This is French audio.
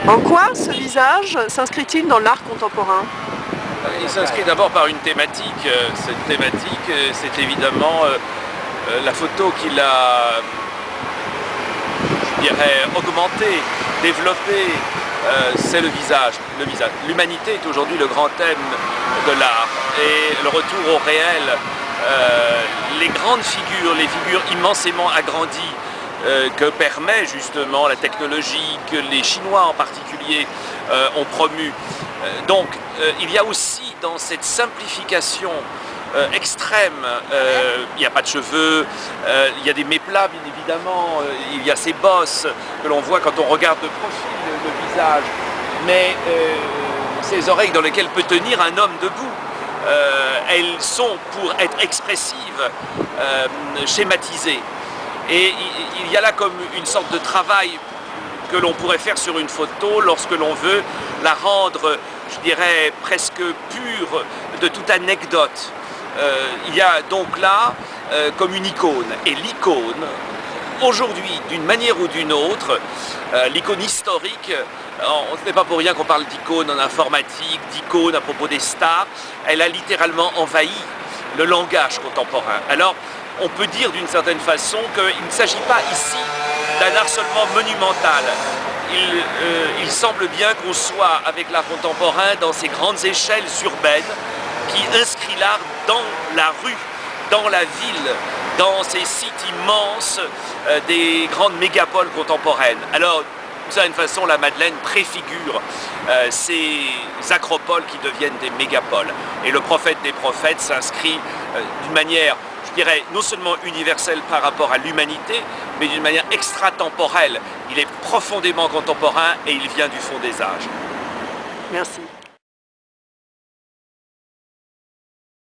En quoi ce visage s'inscrit-il dans l'art contemporain? Il s'inscrit d'abord par une thématique. Cette thématique, c'est évidemment la photo qu'il a, je dirais, augmentée, développée. C'est le visage. L'humanité est aujourd'hui le grand thème de l'art. Et le retour au réel, les grandes figures, les figures immensément agrandies, que permet justement la technologie, que les Chinois en particulier ont promu. Donc il y a aussi dans cette simplification extrême, il n'y a pas de cheveux, il y a des méplats bien évidemment, il y a ces bosses que l'on voit quand on regarde de profil le visage, mais ces oreilles dans lesquelles peut tenir un homme debout. Elles sont, pour être expressives, schématisées. Et il y a là comme une sorte de travail que l'on pourrait faire sur une photo lorsque l'on veut la rendre, je dirais, presque pure de toute anecdote. Il y a donc là comme une icône. Et l'icône, aujourd'hui, d'une manière ou d'une autre, l'icône historique, ce n'est pas pour rien qu'on parle d'icône en informatique, d'icône à propos des stars, elle a littéralement envahi le langage contemporain. Alors, on peut dire d'une certaine façon qu'il ne s'agit pas ici d'un art seulement monumental. Il semble bien qu'on soit, avec l'art contemporain, dans ces grandes échelles urbaines qui inscrit l'art dans la rue, dans la ville, dans ces sites immenses des grandes mégapoles contemporaines. Alors, d'une certaine façon, la Madeleine préfigure ces acropoles qui deviennent des mégapoles. Et le prophète des prophètes s'inscrit d'une manière, je dirais, non seulement universelle par rapport à l'humanité, mais d'une manière extratemporelle. Il est profondément contemporain et il vient du fond des âges. Merci.